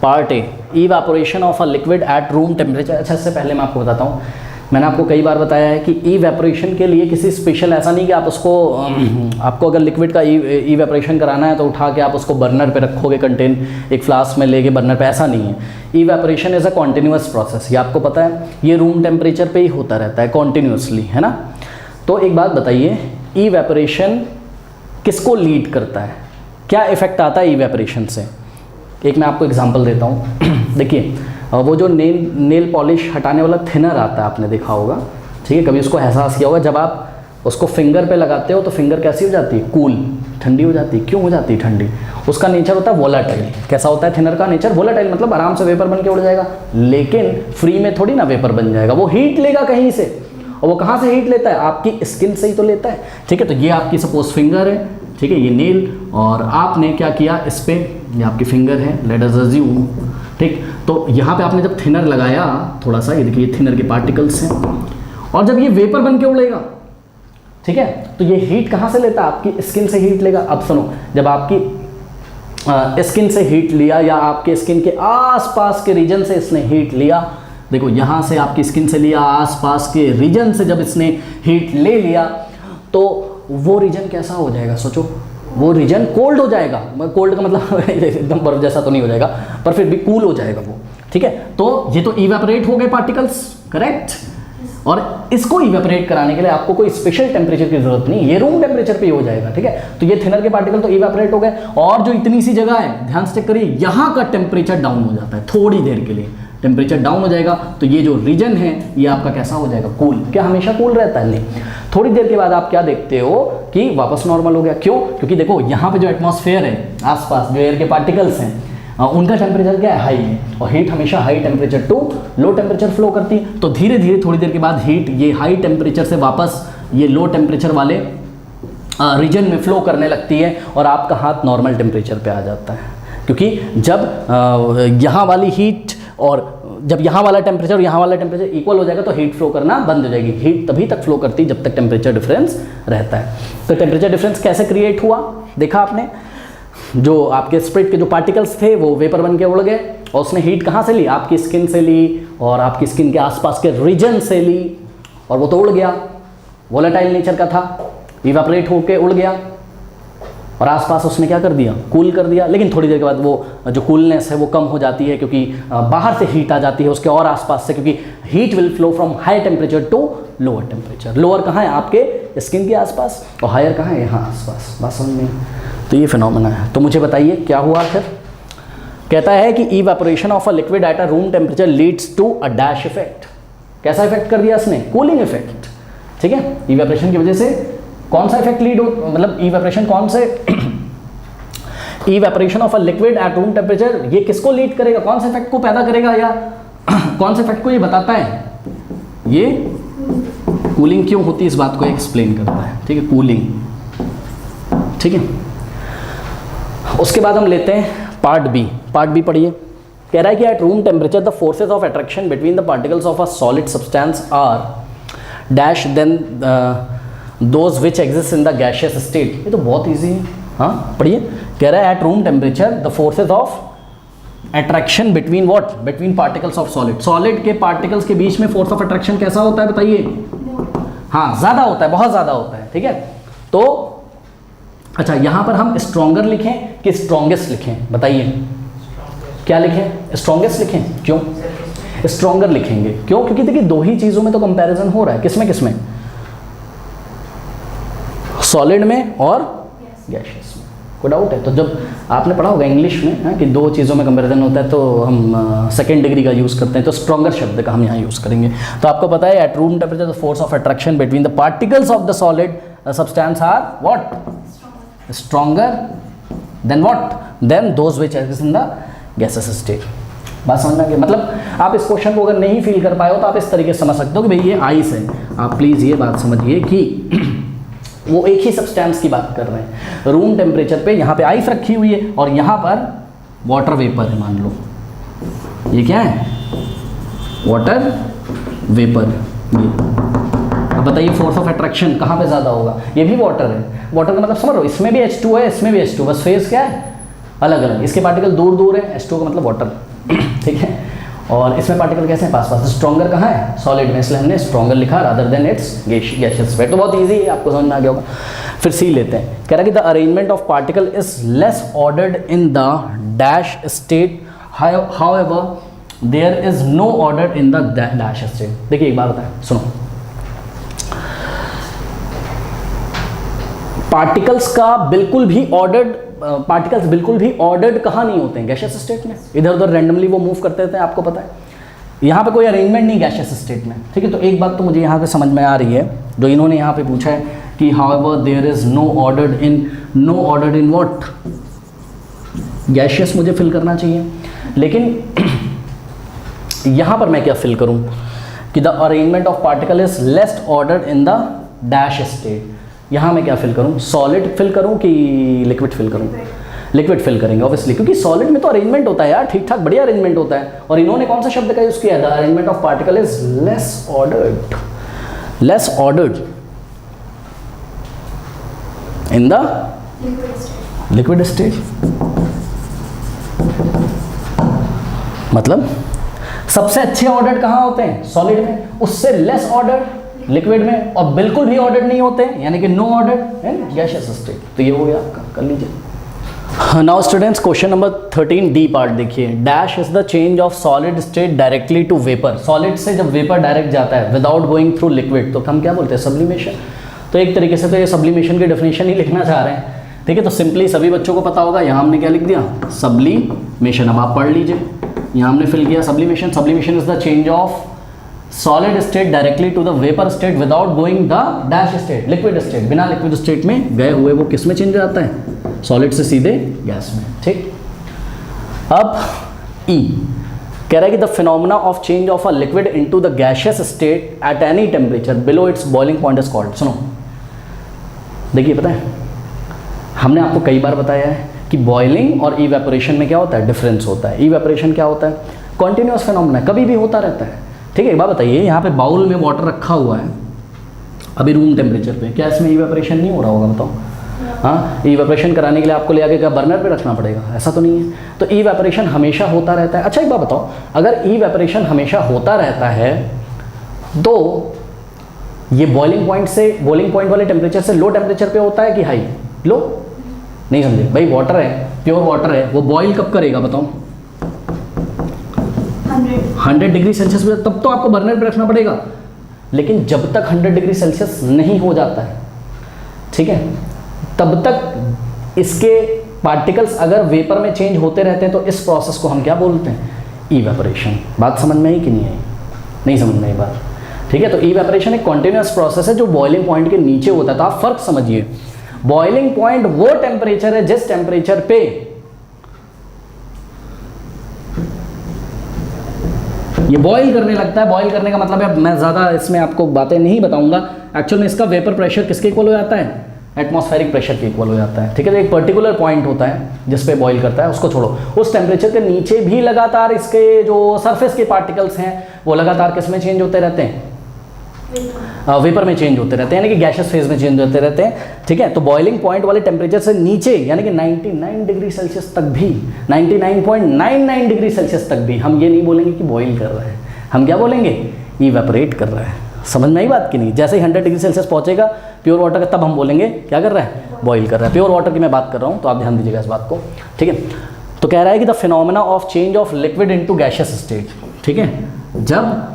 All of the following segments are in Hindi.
Part A, evaporation of a liquid eight room temperature. अच्छा, इससे पहले मैं आपको बताता हूँ, मैंने आपको कई बार बताया है कि इवेपोरेशन के लिए किसी स्पेशल, ऐसा नहीं कि आप उसको आपको अगर लिक्विड का इवेपोरेशन कराना है तो उठा के आप उसको बर्नर पे रखोगे, कंटेन एक फ्लास्क में लेके बर्नर पे, ऐसा नहीं है। Evaporation is a continuous process, ये आपको पता है, ये रूम टेम्परेचर पे ही होता रहता है कॉन्टिन्यूसली, है ना। तो एक बात बताइए, इवेपोरेशन किसको लीड करता है, क्या इफेक्ट आता है इवेपोरेशन से? एक मैं आपको एग्जांपल देता हूँ। देखिए, वो जो नेल पॉलिश हटाने वाला थिनर आता है, आपने देखा होगा, ठीक है, कभी उसको एहसास किया होगा, जब आप उसको फिंगर पे लगाते हो तो फिंगर कैसी हो जाती है? कूल, ठंडी हो जाती है। क्यों हो जाती है ठंडी? उसका नेचर होता है वोलाटाइल। कैसा होता है थिनर का नेचर? वोलाटाइल, मतलब आराम से वेपर बन के उड़ जाएगा, लेकिन फ्री में थोड़ी ना वेपर बन जाएगा, वो हीट लेगा कहीं से, और वो कहाँ से हीट लेता है? आपकी स्किन से ही तो लेता है, ठीक है। तो ये आपकी सपोज फिंगर है, ठीक है, ये नेल, और आपने क्या किया इस पे, ये आपकी फिंगर है, लेट अस अज्यूम, ठीक। तो यहाँ पे आपने जब थिनर लगाया थोड़ा सा, ये देखिए थिनर के पार्टिकल्स हैं, और जब ये वेपर बन के उड़ेगा, ठीक है, तो ये हीट कहाँ से लेता है? आपकी स्किन से हीट लेगा। अब सुनो, जब आपकी स्किन से हीट लिया या आपके स्किन के आसपास के रीजन से इसने हीट लिया, देखो यहाँ से आपकी स्किन से लिया, आसपास के रीजन से जब इसने हीट ले लिया, तो वो रीजन कैसा हो जाएगा? सोचो, वो रीजन कोल्ड हो जाएगा। कोल्ड का मतलब एकदम बर्फ जैसा तो नहीं हो जाएगा, पर फिर भी कूल हो जाएगा वो, ठीक है। तो ये तो इवेपोरेट हो गए पार्टिकल्स, करेक्ट। और इसको इवेपोरेट कराने के लिए आपको कोई स्पेशल टेम्परेचर की जरूरत नहीं, ये रूम टेम्परेचर पे ही हो जाएगा, ठीक है। तो ये थिनर के पार्टिकल तो इवेपोरेट हो गए, और जो इतनी सी जगह है, ध्यान से चेक करिए, यहाँ का टेम्परेचर डाउन हो जाता है, थोड़ी देर के लिए टेम्परेचर डाउन हो जाएगा, तो ये जो रीजन है ये आपका कैसा हो जाएगा? कूल। क्या हमेशा कूल रहता है? नहीं, थोड़ी देर के बाद आप क्या देखते हो कि वापस नॉर्मल हो गया। क्यों? क्योंकि देखो यहाँ पे जो एटमॉस्फेयर है, आसपास जो एयर के पार्टिकल्स हैं, उनका टेम्परेचर क्या है? हाई है, और हीट हमेशा high temperature to low temperature flow करती है। तो धीरे धीरे थोड़ी देर के बाद हीट ये हाई टेम्परेचर से वापस ये लो टेम्परेचर वाले रीजन में फ्लो करने लगती है, और आपका हाथ नॉर्मल टेम्परेचर पे आ जाता है। क्योंकि जब यहाँ वाली हीट और जब यहाँ वाला टेम्परेचर और यहाँ वाला टेम्परेचर इक्वल हो जाएगा, तो हीट फ्लो करना बंद हो जाएगी। हीट तभी तक फ्लो करती है जब तक टेम्परेचर डिफरेंस रहता है। तो टेम्परेचर डिफरेंस कैसे क्रिएट हुआ? देखा आपने, जो आपके स्प्रिट के जो पार्टिकल्स थे वो वेपर बन के उड़ गए, और उसने हीट कहाँ से ली? आपकी स्किन से ली, और आपकी स्किन के आसपास के रीजन से ली, और वो तो उड़ गया, वोलेटाइल नेचर का था, इवेपोरेट होके उड़ गया, और आसपास उसने क्या कर दिया? कूल कर दिया। लेकिन थोड़ी देर के बाद वो जो कूलनेस है वो कम हो जाती है, क्योंकि बाहर से हीट आ जाती है उसके और आसपास से, क्योंकि heat will flow from high temperature to lower temperature. Lower कहाँ है? आपके स्किन के आसपास, और हायर कहाँ है? यहाँ आसपास। बात समझ में? तो ये फिनोमेना है। तो मुझे बताइए क्या हुआ आखिर? कहता है कि evaporation of a liquid at a room temperature leads to a dash effect. कैसा इफेक्ट कर दिया इसने? कूलिंग इफेक्ट, ठीक है। इवेपोरेशन की वजह से कौन सा इफेक्ट लीड हो, मतलब इवेपोरेशन कौन से evaporation of a liquid eight room temperature, ये किसको लीड करेगा? कौन से इफेक्ट को पैदा करेगा, या कौन से इफेक्ट को ये बताता है? ये कूलिंग क्यों होती है इस बात को एक्सप्लेन करता है, ठीक है, कूलिंग, ठीक है। उसके बाद हम लेते हैं पार्ट बी। पार्ट बी पढ़िए। कह रहा है कि at room temperature the forces of attraction between the particles of a solid substance are dash than those which exist in the gaseous state. ये तो बहुत ईजी है, हाँ पढ़िए। कह रहा है at room temperature the forces of attraction between what? Between particles of solid. Solid के पार्टिकल्स के बीच में फोर्स ऑफ अट्रैक्शन कैसा होता है बताइए? हाँ, ज़्यादा होता है, बहुत ज़्यादा होता है, ठीक है। तो अच्छा, यहाँ पर हम स्ट्रॉन्गर लिखें कि स्ट्रॉन्गेस्ट लिखें? बताइए क्या लिखें? स्ट्रॉन्गेस्ट लिखें। क्यों स्ट्रॉन्गर लिखेंगे? क्यों? क्योंकि देखिए दो ही चीज़ों में तो कंपैरिजन हो रहा है। किसमें किसमें? सॉलिड में और गैशियस में। कोई डाउट है? तो जब आपने पढ़ा होगा इंग्लिश में, हाँ, कि दो चीज़ों में कंपैरिजन होता है, तो हम सेकेंड डिग्री का यूज़ करते हैं, तो स्ट्रॉन्गर शब्द का हम यहाँ यूज़ करेंगे। तो आपको पता है at room temperature the force of attraction between the particles of the solid substance are what? Stronger than what? Than those which exist in the gases state. बात समझ में आ गई? मतलब आप इस क्वेश्चन को अगर नहीं फील कर पाए हो तो आप इस तरीके से समझ सकते हो कि भाई ये आइस है। आप प्लीज़ ये बात समझिए कि वो एक ही सब्सटेंस की बात कर रहे हैं। रूम टेम्परेचर पे यहाँ पे आइस रखी हुई है, और यहाँ पर वाटर वेपर है, मान लो ये क्या है? Water vapour. ये अब बताइए फोर्स ऑफ अट्रैक्शन कहाँ पे ज़्यादा होगा? ये भी वाटर है। वाटर का मतलब समझ लो, इसमें भी H2 है, इसमें भी H2, बस फेज क्या है? अलग अलग, इसके पार्टिकल दूर दूर है, H2O का मतलब वाटर, ठीक है, और इसमें पार्टिकल कैसे हैं, पास पास। स्ट्रॉन्गर कहाँ है, सॉलिड में, इसलिए हमने स्ट्रॉन्गर लिखा rather than it's gaseous state. तो बहुत ईजी है, आपको समझ में आ गया होगा। फिर सी लेते हैं, कह रहा है कि the arrangement of particle is less ordered in the dash state, however there is no order in the dash state. देखिए एक बात बताएं, सुनो, पार्टिकल्स का बिल्कुल भी ऑर्डर्ड, पार्टिकल्स बिल्कुल भी ऑर्डर्ड कहाँ नहीं होते हैं, गैशियस स्टेट में, इधर उधर रैंडमली वो मूव करते रहते हैं, आपको पता है। यहाँ पे कोई अरेंजमेंट नहीं गैशियस स्टेट में, ठीक है। तो एक बात तो मुझे यहाँ पे समझ में आ रही है, जो इन्होंने यहाँ पे पूछा है कि however there is no ordered in what, gaseous मुझे फिल करना चाहिए, लेकिन यहाँ पर मैं क्या फिल करूँ कि the arrangement of particle is less ordered in the dash state. यहाँ मैं क्या फिल करूँ, सॉलिड फिल करूँ कि लिक्विड फिल करूँ, लिक्विड फिल करेंगे ऑब्वियसली, क्योंकि सॉलिड में तो अरेंजमेंट होता है यार, ठीक ठाक बढ़िया अरेंजमेंट होता है। और इन्होंने कौन सा शब्द का यूज़ किया है, the arrangement of particle is less ordered in the liquid state. मतलब सबसे अच्छे ऑर्डर्ड कहाँ होते हैं, सॉलिड में, उससे लेस ऑर्डर्ड लिक्विड में, और बिल्कुल भी ऑर्डर्ड नहीं होते हैं, यानी कि नो ऑर्डर्ड है गैशियस स्टेट। तो ये हो गया आपका, कर लीजिए। Now students, question number 13 D part देखिए, dash is the change of solid state directly to vapour. Solid से जब वेपर डायरेक्ट जाता है विदाउट गोइंग थ्रू लिक्विड, तो हम क्या बोलते हैं, सब्लिमेशन। तो एक तरीके से तो ये सब्लिमेशन की डेफिनेशन ही लिखना चाह रहे हैं, ठीक है। तो सिंपली सभी बच्चों को पता होगा, यहाँ हमने क्या लिख दिया, सब्लिमेशन। अब आप पढ़ लीजिए, यहाँ हमने फिल किया sublimation. Sublimation is the change of solid state directly to the vapour state without going the dash state, liquid state, बिना लिक्विड स्टेट में गए हुए वो किस में चेंज हो जाता है, सॉलिड से सीधे गैस में, ठीक। अब ई कह रहा है कि the phenomena of change of a liquid into the gaseous state at any temperature below it's boiling point is called. सुनो, देखिए पता है, हमने आपको कई बार बताया है कि बॉइलिंग और इवेपोरेशन में क्या होता है, डिफरेंस होता है। इवेपोरेशन क्या होता है, कॉन्टिन्यूस फिनोमेना, कभी भी होता रहता है, ठीक है। एक बात बताइए, यहाँ पे बाउल में वाटर रखा हुआ है अभी रूम टेम्परेचर पे, क्या इसमें इवेपोरेशन नहीं हो रहा होगा, बताओ। हाँ, इवेपोरेशन कराने के लिए आपको ले आके क्या बर्नर पे रखना पड़ेगा, ऐसा तो नहीं है। तो इवेपोरेशन हमेशा होता रहता है। अच्छा एक बात बताओ, अगर इवेपोरेशन हमेशा होता रहता है तो ये बॉइलिंग पॉइंट वाले टेम्परेचर से लो टेम्परेचर पे होता है कि हाई, लो, नहीं समझे भाई। वाटर है, प्योर वाटर है, वो बॉइल कब करेगा बताओ, 100 डिग्री सेल्सियस पे, तब तो आपको बर्नर पे रखना पड़ेगा। लेकिन जब तक 100 डिग्री सेल्सियस नहीं हो जाता है, ठीक है, तब तक इसके पार्टिकल्स अगर वेपर में चेंज होते रहते हैं, तो इस प्रोसेस को हम क्या बोलते हैं, इवेपोरेशन। बात समझ में आई कि नहीं आई, नहीं समझ में आई बात, ठीक है। तो इवेपोरेशन एक कॉन्टिन्यूस प्रोसेस है जो बॉइलिंग पॉइंट के नीचे होता है। तो आप फर्क समझिए, बॉइलिंग पॉइंट वो टेम्परेचर है जिस टेम्परेचर पे ये बॉईल करने लगता है। बॉईल करने का मतलब है, मैं ज़्यादा इसमें आपको बातें नहीं बताऊंगा, एक्चुअल में इसका वेपर प्रेशर किसके इक्वल हो जाता है, एटमॉस्फेरिक प्रेशर के इक्वल हो जाता है, ठीक है। तो एक पर्टिकुलर पॉइंट होता है जिस पे बॉईल करता है, उसको छोड़ो, उस टेम्परेचर के नीचे भी लगातार इसके जो सरफेस के पार्टिकल्स हैं वो लगातार किस में चेंज होते रहते हैं, वेपर में चेंज होते रहते हैं, यानी कि गैशियस फेज में चेंज होते रहते हैं, ठीक है। तो बॉइलिंग पॉइंट वाले टेम्परेचर से नीचे, यानी कि 99 डिग्री सेल्सियस तक भी, 99.99 डिग्री सेल्सियस तक भी हम ये नहीं बोलेंगे कि बॉईल कर रहा है, हम क्या बोलेंगे, इवेपोरेट कर रहा है। समझ में आई बात कि नहीं। जैसे ही 100 डिग्री सेल्सियस पहुंचेगा प्योर वाटर का, तब हम बोलेंगे क्या कर रहा है, बॉईल कर रहा है। प्योर वाटर की मैं बात कर रहा हूँ, तो आप ध्यान दीजिएगा इस बात को, ठीक है। तो कह रहा है कि the phenomena of change of liquid into gaseous state, ठीक है, जब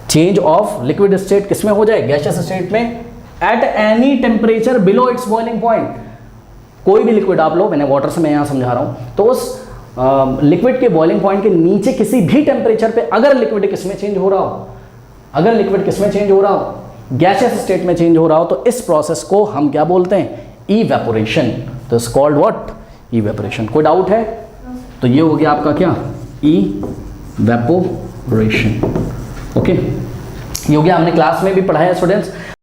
चेंज ऑफ लिक्विड स्टेट किस में हो जाए, गैशियस स्टेट में, at any temperature below it's boiling point. कोई भी लिक्विड आप लो, मैंने वाटर से मैं यहाँ समझा रहा हूँ, तो उस लिक्विड के बॉइलिंग पॉइंट के नीचे किसी भी टेम्परेचर पे अगर लिक्विड किस में चेंज हो रहा हो, अगर लिक्विड किस में चेंज हो रहा हो, गैशियस स्टेट में चेंज हो रहा हो, तो इस प्रोसेस को हम क्या बोलते हैं, इवेपोरेशन। तो इट्स कॉल्ड व्हाट, इवेपोरेशन। कोई डाउट है, तो ये हो गया आपका क्या, इवेपोरेशन, ओके। ये हो गया, हमने क्लास में भी पढ़ाया स्टूडेंट्स।